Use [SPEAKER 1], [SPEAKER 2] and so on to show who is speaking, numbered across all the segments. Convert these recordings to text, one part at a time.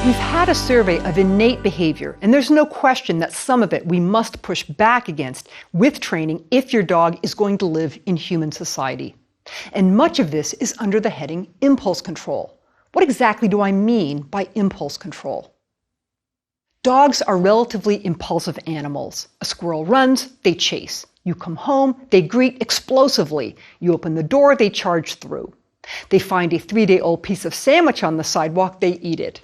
[SPEAKER 1] We've had a survey of innate behavior, and there's no question that some of it we must push back against with training if your dog is going to live in human society. And much of this is under the heading impulse control. What exactly do I mean by impulse control? Dogs are relatively impulsive animals. A squirrel runs, they chase. You come home, they greet explosively. You open the door, they charge through. They find a 3-day-old piece of sandwich on the sidewalk, they eat it.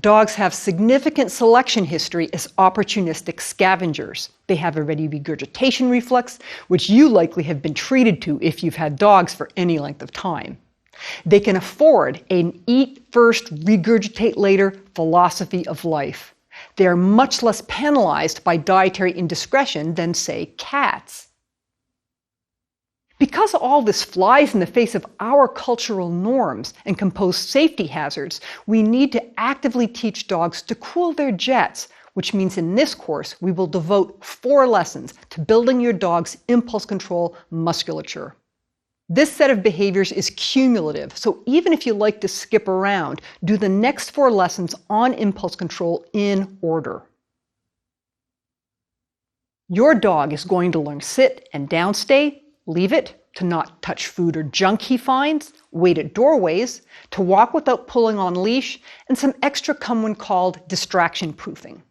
[SPEAKER 1] Dogs have significant selection history as opportunistic scavengers. They have a ready regurgitation reflex, which you likely have been treated to if you've had dogs for any length of time. They can afford an eat first, regurgitate later philosophy of life. They are much less penalized by dietary indiscretion than, say, cats. Because all this flies in the face of our cultural norms and can pose safety hazards, we need to actively teach dogs to cool their jets, which means in this course we will devote 4 lessons to building your dog's impulse control musculature. This set of behaviors is cumulative, so even if you like to skip around, do the next 4 lessons on impulse control in order. Your dog is going to learn sit and down stay, leave it, to not touch food or junk he finds, wait at doorways, to walk without pulling on leash, and some extra come when called distraction proofing.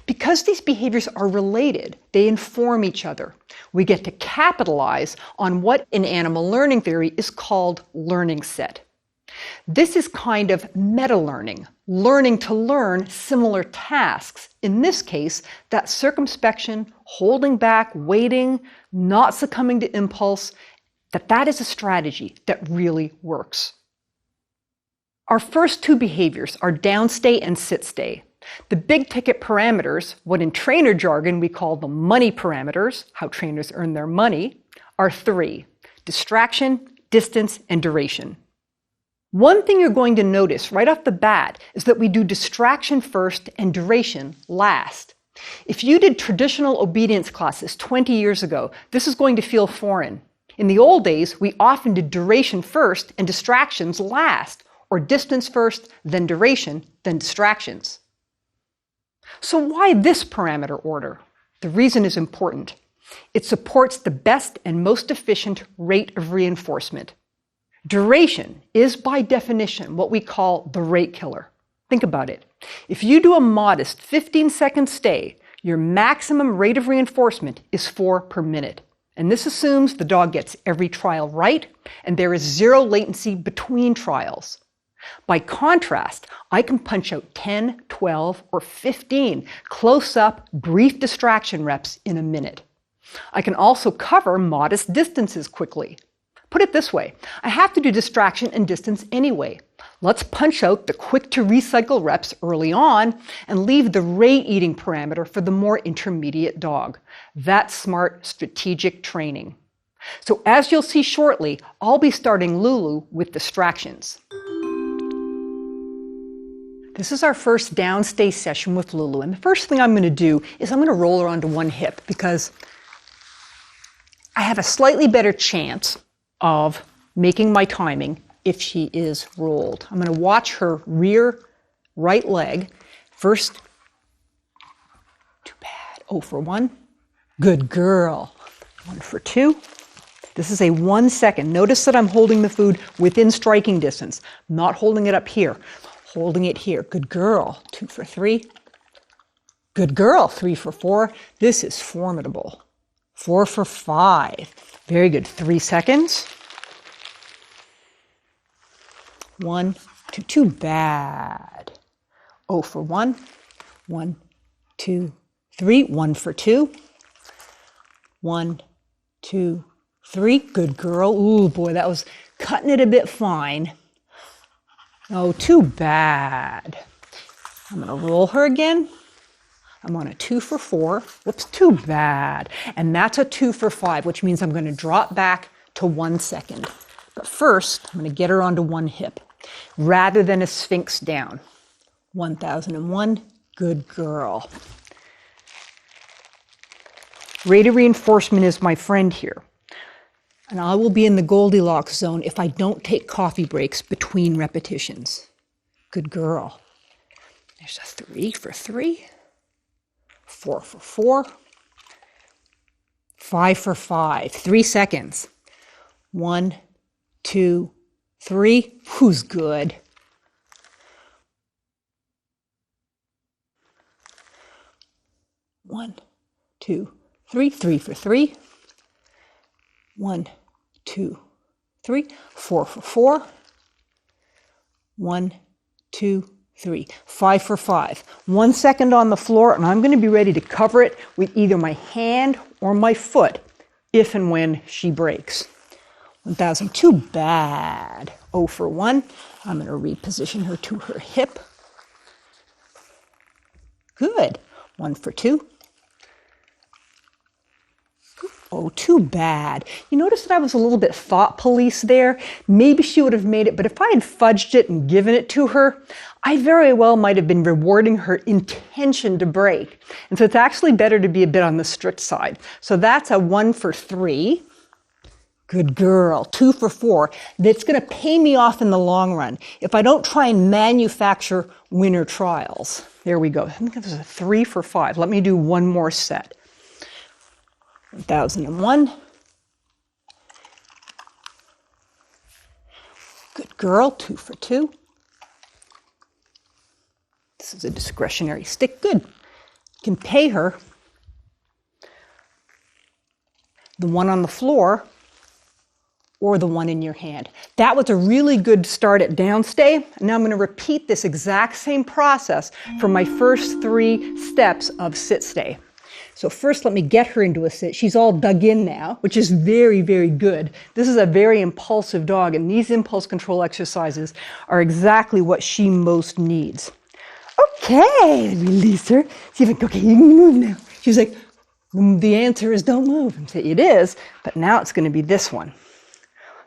[SPEAKER 1] Because these behaviors are related, they inform each other. We get to capitalize on what in animal learning theory is called learning set. This is kind of meta-learning, learning to learn similar tasks. In this case, that circumspection, holding back, waiting, not succumbing to impulse, that is a strategy that really works. Our first 2 behaviors are downstay and sit-stay. The big ticket parameters, what in trainer jargon we call the money parameters, how trainers earn their money, are 3: distraction, distance, and duration. One thing you're going to notice right off the bat is that we do distraction first and duration last. If you did traditional obedience classes 20 years ago, this is going to feel foreign. In the old days, we often did duration first and distractions last, or distance first, then duration, then distractions. So why this parameter order? The reason is important. It supports the best and most efficient rate of reinforcement. Duration is by definition what we call the rate killer. Think about it. If you do a modest 15-second stay, your maximum rate of reinforcement is 4 per minute. And this assumes the dog gets every trial right and there is 0 latency between trials. By contrast, I can punch out 10, 12, or 15 close-up, brief distraction reps in a minute. I can also cover modest distances quickly. Put it this way, I have to do distraction and distance anyway. Let's punch out the quick-to-recycle reps early on and leave the rate-eating parameter for the more intermediate dog. That's smart, strategic training. So as you'll see shortly, I'll be starting Lulu with distractions. This is our first downstay session with Lulu, and the first thing I'm going to do is I'm going to roll her onto one hip because I have a slightly better chance of making my timing if she is rolled. I'm going to watch her rear right leg. First, too bad. 0 for 1. Good girl. 1 for 2. This is a 1 second. Notice that I'm holding the food within striking distance. I'm not holding it up here. Holding it here. Good girl. 2 for 3. Good girl. 3 for 4. This is formidable. 4 for 5. Very good. 3 seconds. 1, 2, too bad. 0 for 1. 1, 2, 3. 1 for 2. 1, 2, 3. Good girl. Ooh, boy, that was cutting it a bit fine. Oh, too bad. I'm going to roll her again. I'm on a 2 for 4. Whoops, too bad. And that's a 2 for 5, which means I'm going to drop back to 1 second. But first, I'm going to get her onto one hip rather than a sphinx down. 1001, good girl. Rate of reinforcement is my friend here. And I will be in the Goldilocks zone if I don't take coffee breaks between repetitions. Good girl. There's a 3 for 3, 4 for 4, 5 for 5. 3 seconds. 1, 2, 3. Who's good? One, 2, 3. 3 for 3. 1, 2, 3. 4 for 4. 1, 2, 3. 5 for 5. 1 second on the floor, and I'm going to be ready to cover it with either my hand or my foot if and when she breaks. 1,000. Too bad. 0 for 1. I'm going to reposition her to her hip. Good. 1 for 2. Oh, too bad. You notice that I was a little bit thought police there. Maybe she would have made it, but if I had fudged it and given it to her, I very well might have been rewarding her intention to break. And so it's actually better to be a bit on the strict side. So that's a 1 for 3. Good girl. 2 for 4. That's going to pay me off in the long run if I don't try and manufacture winner trials. There we go. I think it was a 3 for 5. Let me do one more set. 1,001. Good girl. 2 for 2. This is a discretionary stick. Good. You can pay her the one on the floor or the one in your hand. That was a really good start at downstay. Now I'm going to repeat this exact same process for my first 3 steps of sit-stay. So first, let me get her into a sit. She's all dug in now, which is very, very good. This is a very impulsive dog, and these impulse control exercises are exactly what she most needs. Okay, release her. See if I can, okay, you can move now. She's like, the answer is don't move. And say, it is, but now it's going to be this one.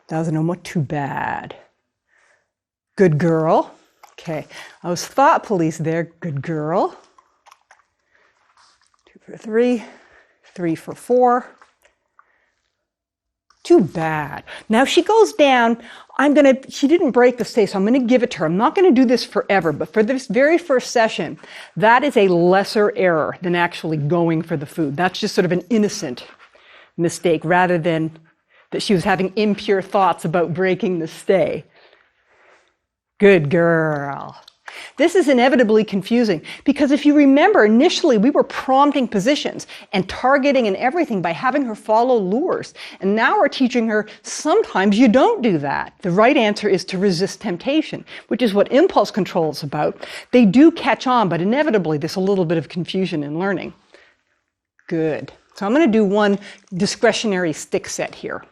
[SPEAKER 1] 1,001, too bad. Good girl. Okay, I was thought police there. Good girl. 2 for 3, 3 for 4. Too bad. Now if she goes down, she didn't break the stay, so I'm going to give it to her. I'm not going to do this forever, but for this very first session, that is a lesser error than actually going for the food. That's just sort of an innocent mistake rather than that she was having impure thoughts about breaking the stay. Good girl. This is inevitably confusing because if you remember, initially we were prompting positions and targeting and everything by having her follow lures. And now we're teaching her sometimes you don't do that. The right answer is to resist temptation, which is what impulse control is about. They do catch on, but inevitably there's a little bit of confusion in learning. Good. So I'm going to do one discretionary stick set here.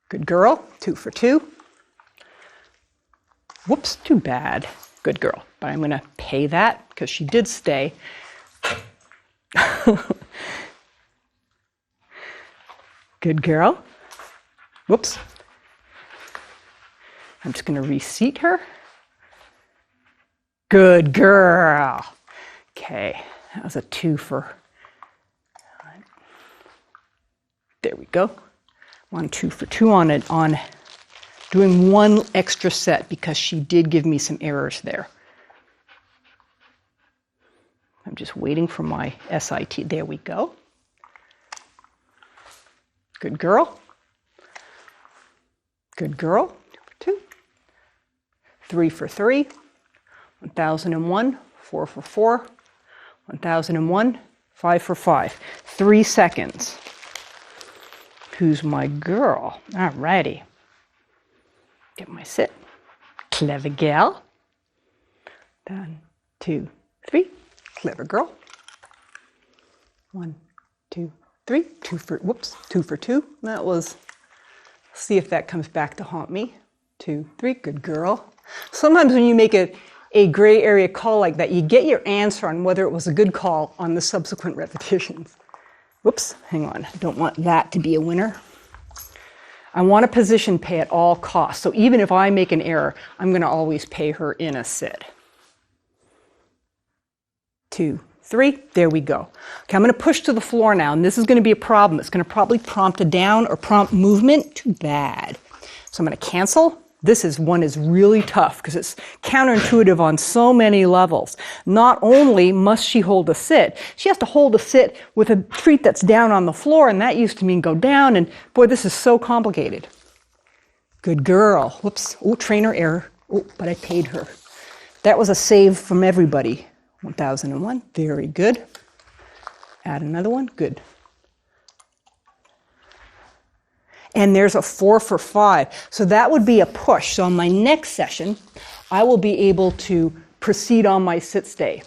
[SPEAKER 1] Good girl. 2 for 2. Whoops, too bad. Good girl. But I'm going to pay that because she did stay. Good girl. Whoops. I'm just going to reseat her. Good girl. Okay, that was a 2 for. There we go. 1, 2 for 2 on it, on doing one extra set because she did give me some errors there. I'm just waiting for my SIT. There we go. Good girl. Good girl. 2 for 2. 3 for 3. 1,001. 4 for 4. 1,001. 5 for 5. 3 seconds. Who's my girl? Alrighty. Get my sit. Clever gal. 1, 2, 3. Clever girl. 1, 2, 3. 2 for, whoops, 2 for 2. That was, see if that comes back to haunt me. 2, 3. Good girl. Sometimes when you make a gray area call like that, you get your answer on whether it was a good call on the subsequent repetitions. Whoops, hang on. I don't want that to be a winner. I want a position pay at all costs. So even if I make an error, I'm going to always pay her in a sit. 2, 3. There we go. Okay, I'm going to push to the floor now, and this is going to be a problem. It's going to probably prompt a down or prompt movement. Too bad. So I'm going to cancel, one is really tough because it's counterintuitive on so many levels. Not only must she hold a sit, she has to hold a sit with a treat that's down on the floor, and that used to mean go down, and boy, this is so complicated. Good girl. Whoops. Oh, trainer error. Oh, but I paid her. That was a save from everybody. 1001. Very good. Add another one. Good. And there's a 4 for 5. So that would be a push. So on my next session, I will be able to proceed on my sit stay.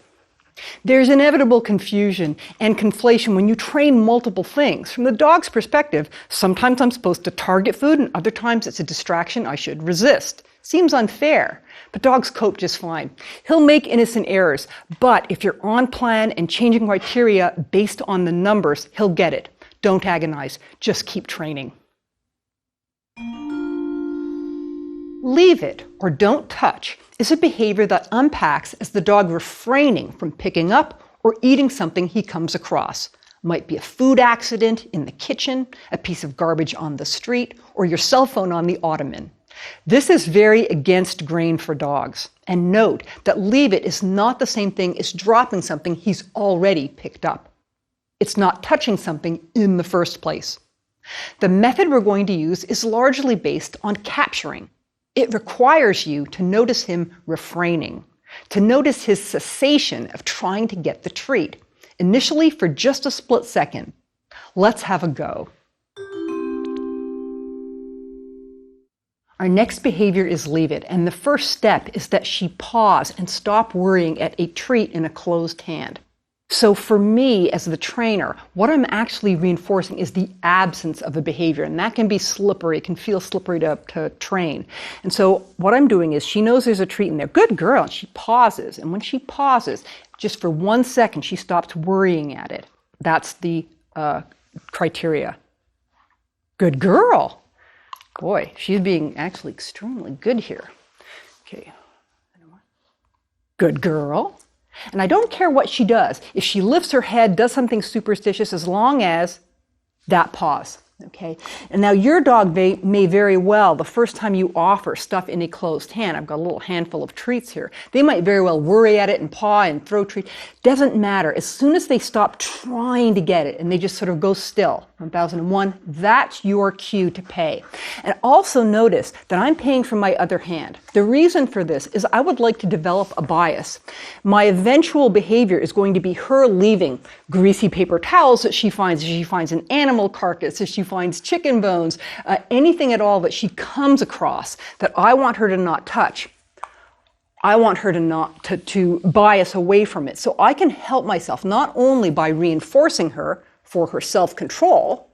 [SPEAKER 1] There's inevitable confusion and conflation when you train multiple things. From the dog's perspective, sometimes I'm supposed to target food and other times it's a distraction I should resist. Seems unfair, but dogs cope just fine. He'll make innocent errors, but if you're on plan and changing criteria based on the numbers, he'll get it. Don't agonize, just keep training. Leave it or don't touch is a behavior that unpacks as the dog refraining from picking up or eating something he comes across. Might be a food accident in the kitchen, a piece of garbage on the street, or your cell phone on the ottoman. This is very against grain for dogs. And note that leave it is not the same thing as dropping something he's already picked up. It's not touching something in the first place. The method we're going to use is largely based on capturing. It requires you to notice him refraining, to notice his cessation of trying to get the treat, initially for just a split second. Let's have a go. Our next behavior is leave it, and the first step is that she pause and stop worrying at a treat in a closed hand. So for me, as the trainer, what I'm actually reinforcing is the absence of a behavior, and that can be slippery. It can feel slippery to train. And so what I'm doing is she knows there's a treat in there. Good girl. And she pauses. And when she pauses, just for 1 second, she stops worrying at it. That's the criteria. Good girl. Boy, she's being actually extremely good here. Okay. Good girl. And I don't care what she does. If she lifts her head, does something superstitious, as long as that pause. Okay? And now your dog may very well, the first time you offer stuff in a closed hand, I've got a little handful of treats here, they might very well worry at it and paw and throw treats. Doesn't matter. As soon as they stop trying to get it and they just sort of go still, 1001, that's your cue to pay. And also notice that I'm paying from my other hand. The reason for this is I would like to develop a bias. My eventual behavior is going to be her leaving greasy paper towels that she finds. She finds an animal carcass, she finds chicken bones, anything at all that she comes across that I want her to not touch. I want her to bias away from it. So I can help myself not only by reinforcing her for her self-control,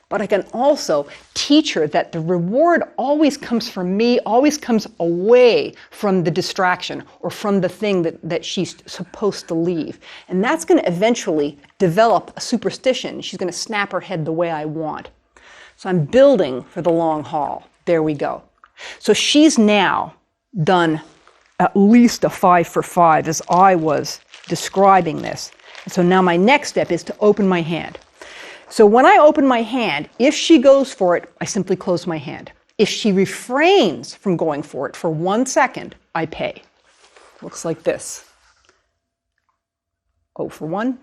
[SPEAKER 1] but I can also teach her that the reward always comes from me, always comes away from the distraction or from the thing that she's supposed to leave. And that's going to eventually develop a superstition. She's going to snap her head the way I want. So I'm building for the long haul. There we go. So she's now done at least a 5 for 5 as I was describing this. And so now my next step is to open my hand. So when I open my hand, if she goes for it, I simply close my hand. If she refrains from going for it for 1 second, I pay. Looks like this. 0 for 1.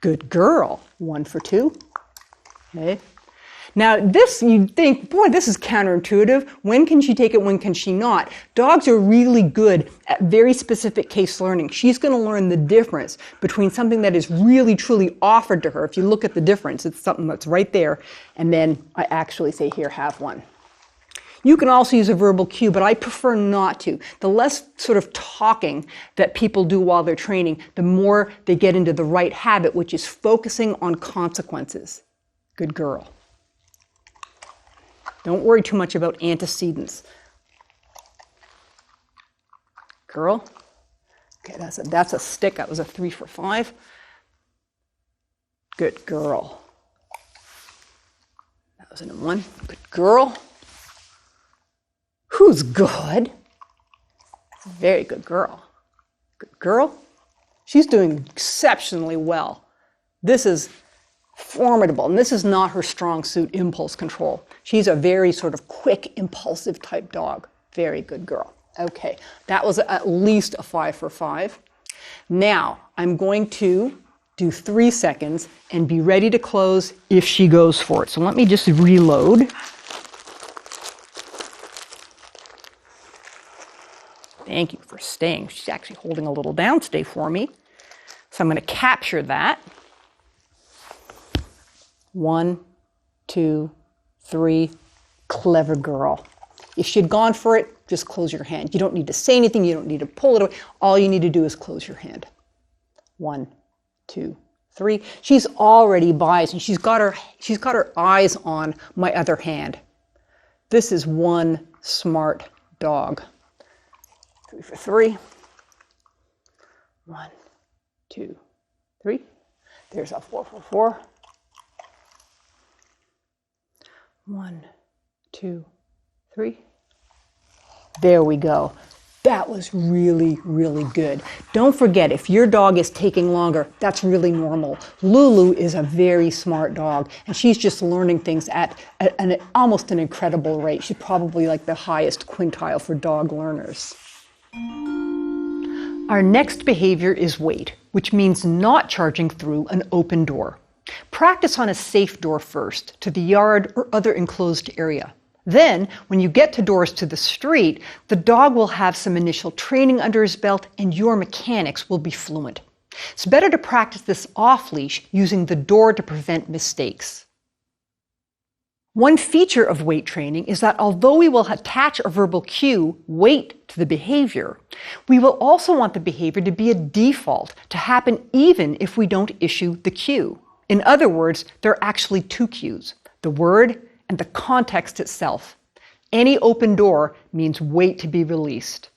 [SPEAKER 1] Good girl. 1 for 2. Okay. Now this, you'd think, boy, this is counterintuitive. When can she take it? When can she not? Dogs are really good at very specific case learning. She's going to learn the difference between something that is really, truly offered to her. If you look at the difference, it's something that's right there. And then I actually say, here, have one. You can also use a verbal cue, but I prefer not to. The less sort of talking that people do while they're training, the more they get into the right habit, which is focusing on consequences. Good girl. Don't worry too much about antecedents. Girl. Okay, that's a stick. That was a 3 for 5. Good girl. That was a 1. Good girl. Who's good? Very good girl. Good girl. She's doing exceptionally well. This is formidable, and this is not her strong suit, impulse control. She's a very sort of quick, impulsive type dog. Very good girl. Okay, that was at least a 5 for 5. Now, I'm going to do 3 seconds and be ready to close if she goes for it. So let me just reload. Thank you for staying. She's actually holding a little downstay for me. So I'm going to capture that. 1, 2, 3. Clever girl. If she had gone for it, just close your hand. You don't need to say anything. You don't need to pull it away. All you need to do is close your hand. 1, 2, 3. She's already biased, and she's got her eyes on my other hand. This is one smart dog. 3 for 3. 1, 2, 3. There's a 4 for 4. 1, 2, 3. There we go. That was really, really good. Don't forget, if your dog is taking longer, that's really normal. Lulu is a very smart dog, and she's just learning things at almost an incredible rate. She's probably like the highest quintile for dog learners. Our next behavior is wait, which means not charging through an open door. Practice on a safe door first, to the yard or other enclosed area. Then, when you get to doors to the street, the dog will have some initial training under his belt and your mechanics will be fluent. It's better to practice this off-leash using the door to prevent mistakes. One feature of weight training is that although we will attach a verbal cue, wait, to the behavior, we will also want the behavior to be a default, to happen even if we don't issue the cue. In other words, there are actually 2 cues, the word and the context itself. Any open door means wait to be released.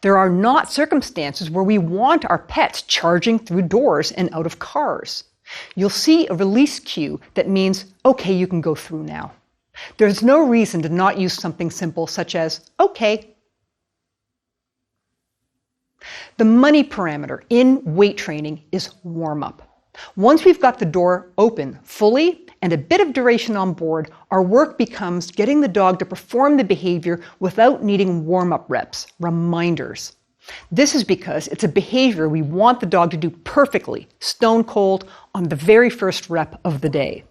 [SPEAKER 1] There are not circumstances where we want our pets charging through doors and out of cars. You'll see a release cue that means, okay, you can go through now. There's no reason to not use something simple such as, okay. The money parameter in weight training is warm up. Once we've got the door open fully and a bit of duration on board, our work becomes getting the dog to perform the behavior without needing warm-up reps, reminders. This is because it's a behavior we want the dog to do perfectly, stone cold, on the very first rep of the day.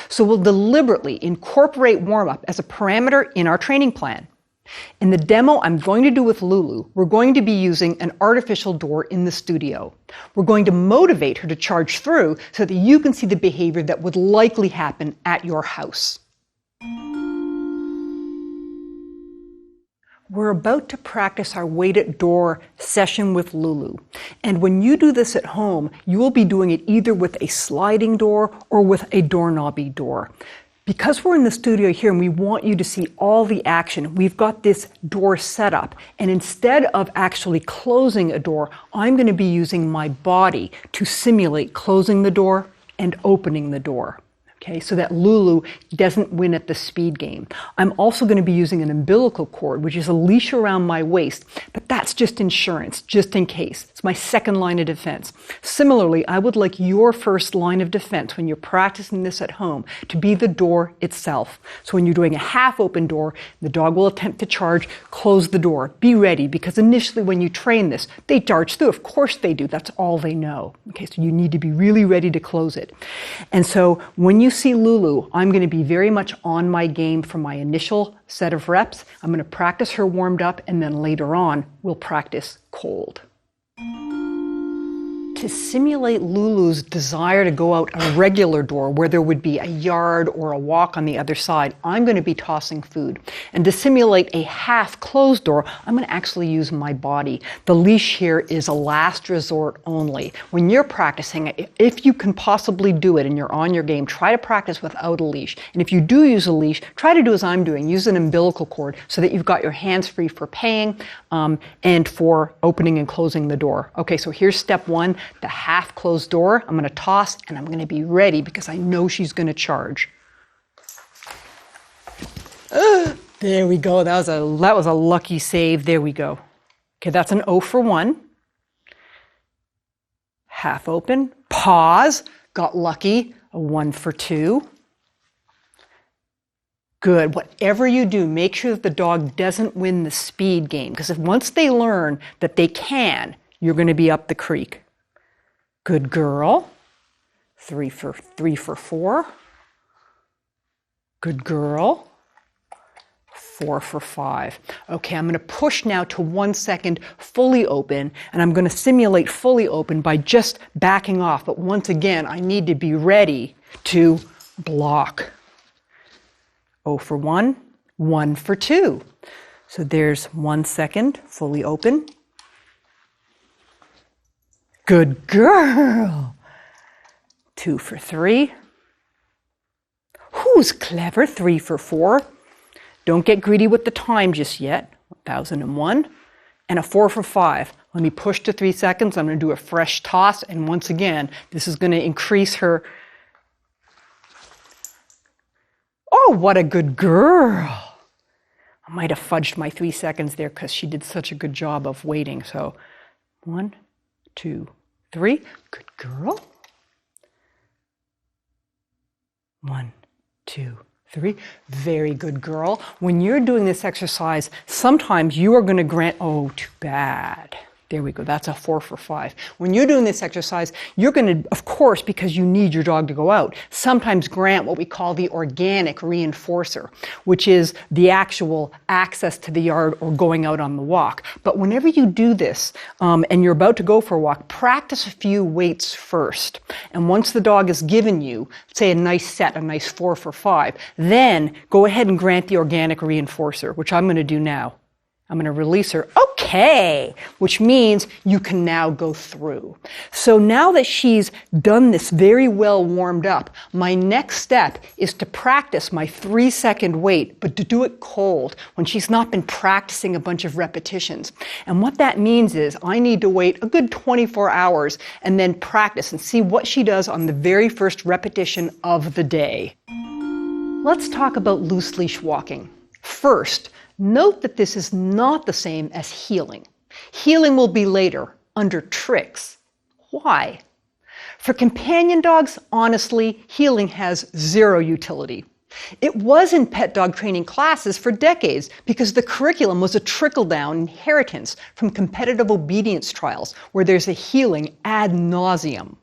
[SPEAKER 1] So we'll deliberately incorporate warm-up as a parameter in our training plan. In the demo I'm going to do with Lulu, we're going to be using an artificial door in the studio. We're going to motivate her to charge through so that you can see the behavior that would likely happen at your house. We're about to practice our weighted door session with Lulu. And when you do this at home, you will be doing it either with a sliding door or with a doorknobby door. Because we're in the studio here and we want you to see all the action, we've got this door set up. And instead of actually closing a door, I'm going to be using my body to simulate closing the door and opening the door. Okay, so that Lulu doesn't win at the speed game. I'm also going to be using an umbilical cord, which is a leash around my waist, but that's just insurance, just in case. It's my second line of defense. Similarly, I would like your first line of defense when you're practicing this at home to be the door itself. So when you're doing a half open door, the dog will attempt to charge, close the door. Be ready, because initially when you train this, they charge through. Of course they do. That's all they know. Okay, so you need to be really ready to close it. And so when you see Lulu, I'm going to be very much on my game for my initial set of reps. I'm going to practice her warmed up, and then later on, we'll practice cold. To simulate Lulu's desire to go out a regular door where there would be a yard or a walk on the other side, I'm going to be tossing food. And to simulate a half-closed door, I'm going to actually use my body. The leash here is a last resort only. When you're practicing, if you can possibly do it and you're on your game, try to practice without a leash. And if you do use a leash, try to do as I'm doing. Use an umbilical cord so that you've got your hands free for paying and for opening and closing the door. Okay, so here's step 1. The half-closed door, I'm going to toss, and I'm going to be ready because I know she's going to charge. There we go. That was a lucky save. There we go. Okay, that's an 0 for 1. Half open. Pause. Got lucky. A 1 for 2. Good. Whatever you do, make sure that the dog doesn't win the speed game, because if once they learn that they can, you're going to be up the creek. Good girl. 3 for 4. Good girl. 4 for 5. Okay, I'm going to push now to 1 second fully open, and I'm going to simulate fully open by just backing off. But once again, I need to be ready to block. 0 for 1, 1 for 2. So there's 1 second fully open. Good girl. 2 for 3. Who's clever? 3 for 4. Don't get greedy with the time just yet. 1001. And a 4 for 5. Let me push to 3 seconds. I'm going to do a fresh toss. And once again, this is going to increase her. Oh, what a good girl. I might have fudged my 3 seconds there because she did such a good job of waiting. So 1, 2, 3. Good girl. 1, 2, 3. Very good girl. When you're doing this exercise, sometimes you are going to grant, oh, too bad. There we go. That's a 4 for 5. When you're doing this exercise, you're going to, of course, because you need your dog to go out, sometimes grant what we call the organic reinforcer, which is the actual access to the yard or going out on the walk. But whenever you do this and you're about to go for a walk, practice a few weights first. And once the dog has given you, say, a nice set, a nice 4 for 5, then go ahead and grant the organic reinforcer, which I'm going to do now. I'm going to release her. Okay, which means you can now go through. So now that she's done this very well warmed up, my next step is to practice my 3 second wait, but to do it cold when she's not been practicing a bunch of repetitions. And what that means is I need to wait a good 24 hours and then practice and see what she does on the very first repetition of the day. Let's talk about loose leash walking. First, note that this is not the same as heeling. Heeling will be later, under tricks. Why? For companion dogs, honestly, heeling has zero utility. It was in pet dog training classes for decades because the curriculum was a trickle-down inheritance from competitive obedience trials where there's a heeling ad nauseum.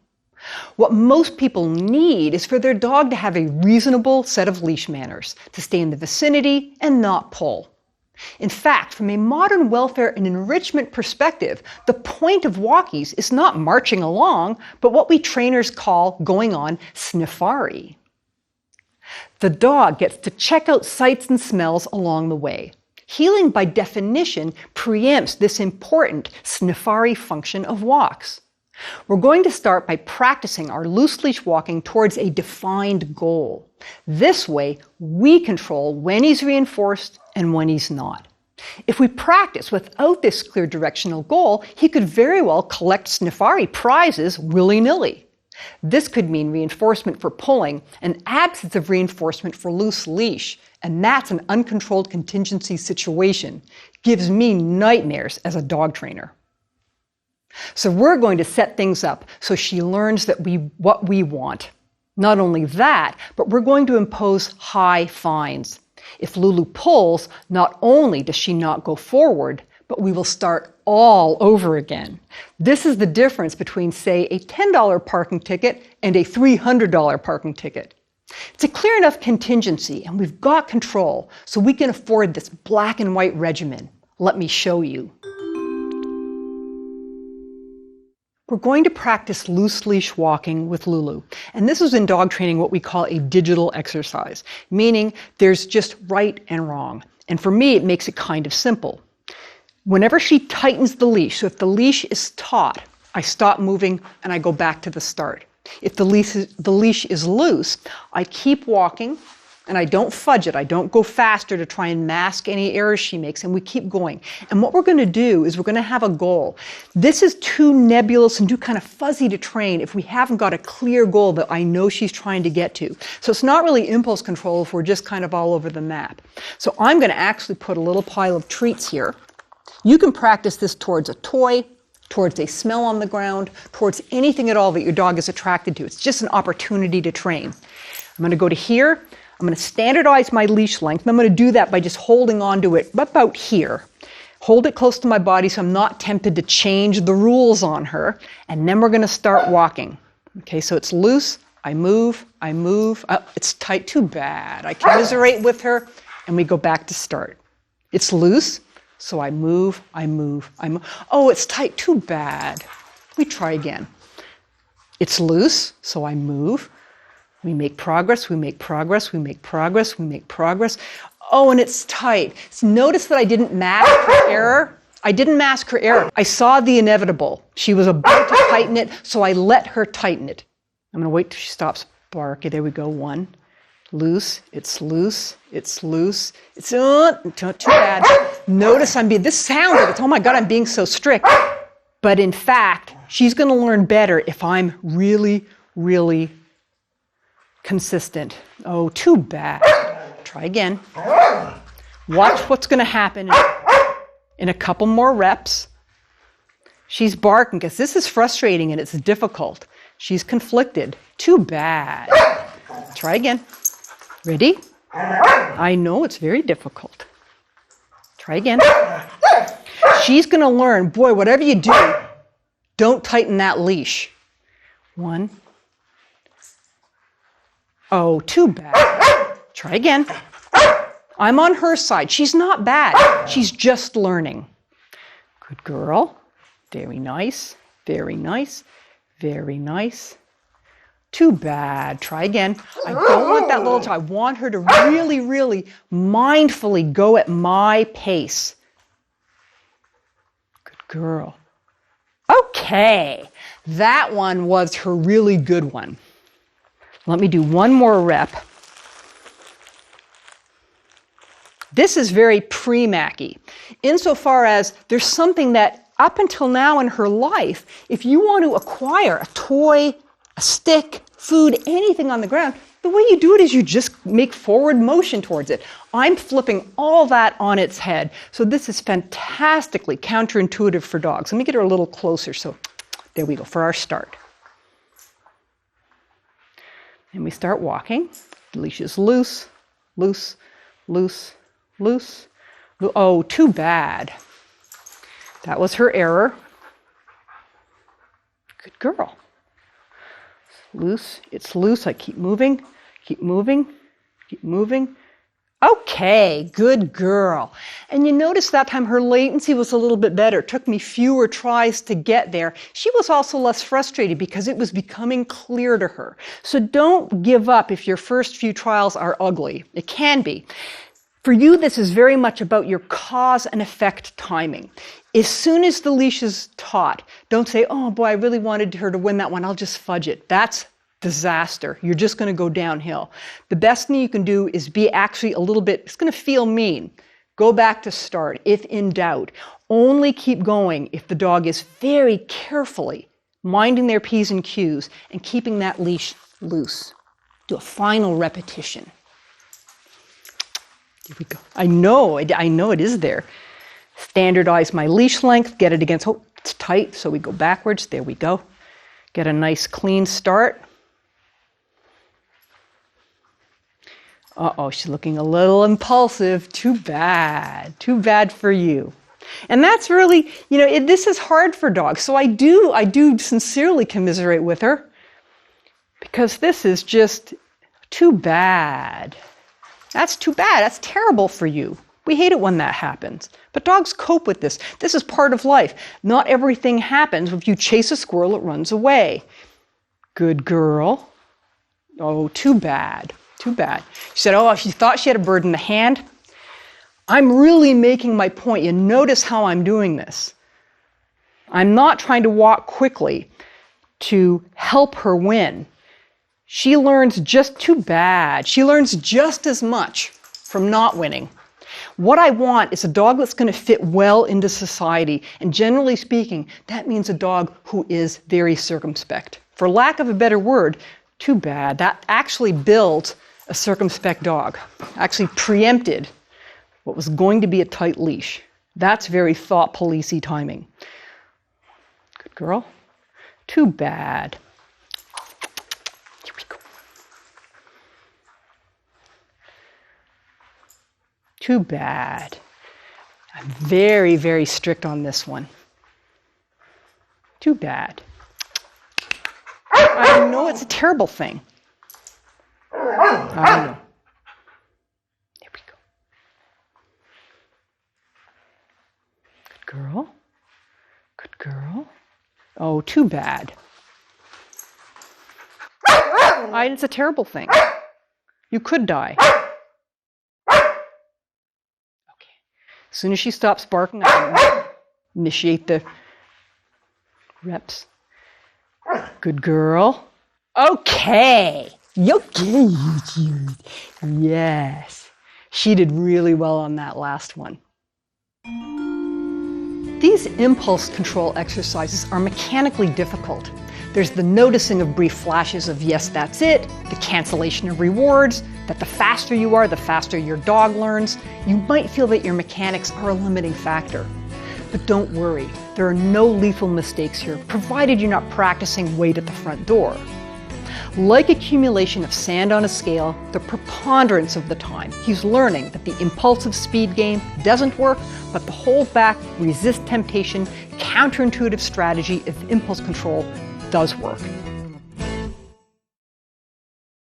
[SPEAKER 1] What most people need is for their dog to have a reasonable set of leash manners, to stay in the vicinity and not pull. In fact, from a modern welfare and enrichment perspective, the point of walkies is not marching along, but what we trainers call going on sniffari. The dog gets to check out sights and smells along the way. Heeling, by definition, preempts this important sniffari function of walks. We're going to start by practicing our loose leash walking towards a defined goal. This way, we control when he's reinforced and when he's not. If we practice without this clear directional goal, he could very well collect sniffari prizes willy-nilly. This could mean reinforcement for pulling and absence of reinforcement for loose leash, and that's an uncontrolled contingency situation. Gives me nightmares as a dog trainer. So we're going to set things up so she learns that what we want. Not only that, but we're going to impose high fines. If Lulu pulls, not only does she not go forward, but we will start all over again. This is the difference between, say, a $10 parking ticket and a $300 parking ticket. It's a clear enough contingency, and we've got control, so we can afford this black and white regimen. Let me show you. We're going to practice loose leash walking with Lulu. And this is in dog training what we call a digital exercise, meaning there's just right and wrong. And for me, it makes it kind of simple. Whenever she tightens the leash, so if the leash is taut, I stop moving and I go back to the start. If the leash is loose, I keep walking and I don't fudge it. I don't go faster to try and mask any errors she makes, and we keep going. And what we're going to do is we're going to have a goal. This is too nebulous and too kind of fuzzy to train if we haven't got a clear goal that I know she's trying to get to. So it's not really impulse control if we're just kind of all over the map. So I'm going to actually put a little pile of treats here. You can practice this towards a toy, towards a smell on the ground, towards anything at all that your dog is attracted to. It's just an opportunity to train. I'm going to go to here. I'm I'm going to standardize my leash length, and I'm going to do that by just holding onto it about here. Hold it close to my body so I'm not tempted to change the rules on her, and then we're going to start walking. Okay, so it's loose, I move, oh, it's tight, too bad. I commiserate with her, and we go back to start. It's loose, so I move. Oh, it's tight, too bad. We try again. It's loose, so I move. We make progress. Oh, and it's tight. So notice that I didn't mask her error. I saw the inevitable. She was about to tighten it, so I let her tighten it. I'm going to wait till she stops barking. There we go. One. Loose. It's loose. It's not too bad. Notice this sounds like it's, oh my God, I'm being so strict. But in fact, she's going to learn better if I'm really, really consistent. Oh, too bad. Try again. Watch what's going to happen in a couple more reps. She's barking because this is frustrating and it's difficult. She's conflicted. Too bad. Try again. Ready? I know it's very difficult. Try again. She's going to learn, boy, whatever you do, don't tighten that leash. One. Oh, too bad. Try again. I'm on her side. She's not bad. She's just learning. Good girl. Very nice. Very nice. Very nice. Too bad. Try again. I don't want that little child. I want her to really, really mindfully go at my pace. Good girl. Okay. That one was her really good one. Let me do one more rep. This is very pre-Mackie, insofar as there's something that up until now in her life, if you want to acquire a toy, a stick, food, anything on the ground, the way you do it is you just make forward motion towards it. I'm flipping all that on its head. So this is fantastically counterintuitive for dogs. Let me get her a little closer. So there we go for our start. And we start walking. The leash is loose, loose, loose, loose. Oh, too bad. That was her error. Good girl. Loose, it's loose. I keep moving, keep moving, keep moving. Okay, good girl. And you notice that time her latency was a little bit better. It took me fewer tries to get there. She was also less frustrated because it was becoming clear to her. So don't give up if your first few trials are ugly. It can be. For you, this is very much about your cause and effect timing. As soon as the leash is taut, don't say, oh boy, I really wanted her to win that one. I'll just fudge it. That's disaster. You're just going to go downhill. The best thing you can do is be actually a little bit, it's going to feel mean. Go back to start if in doubt. Only keep going if the dog is very carefully minding their P's and Q's and keeping that leash loose. Do a final repetition. Here we go. I know it is there. Standardize my leash length, get it against, oh, it's tight, so we go backwards. There we go. Get a nice clean start. Uh-oh, she's looking a little impulsive. Too bad for you. And that's really, this is hard for dogs. So I do sincerely commiserate with her because this is just too bad. That's too bad. That's terrible for you. We hate it when that happens. But dogs cope with this. This is part of life. Not everything happens. If you chase a squirrel, it runs away. Good girl. Oh, too bad. Too bad. She said, oh, she thought she had a bird in the hand. I'm really making my point. You notice how I'm doing this. I'm not trying to walk quickly to help her win. She learns just too bad. She learns just as much from not winning. What I want is a dog that's going to fit well into society. And generally speaking, that means a dog who is very circumspect. For lack of a better word, too bad. That actually built a circumspect dog. Actually preempted what was going to be a tight leash. That's very thought policey timing. Good girl. Too bad. Here we go. Too bad. I'm very, very strict on this one. Too bad. I know it's a terrible thing. I know. There we go. Good girl. Good girl. Oh, too bad. It's a terrible thing. You could die. Okay. As soon as she stops barking, I can initiate the reps. Good girl. Okay. Yes. She did really well on that last one. These impulse control exercises are mechanically difficult. There's the noticing of brief flashes of yes, that's it, the cancellation of rewards, that the faster you are, the faster your dog learns. You might feel that your mechanics are a limiting factor. But don't worry, there are no lethal mistakes here, provided you're not practicing wait at the front door. Like accumulation of sand on a scale, the preponderance of the time, he's learning that the impulsive speed game doesn't work, but the hold back, resist temptation, counterintuitive strategy of impulse control does work.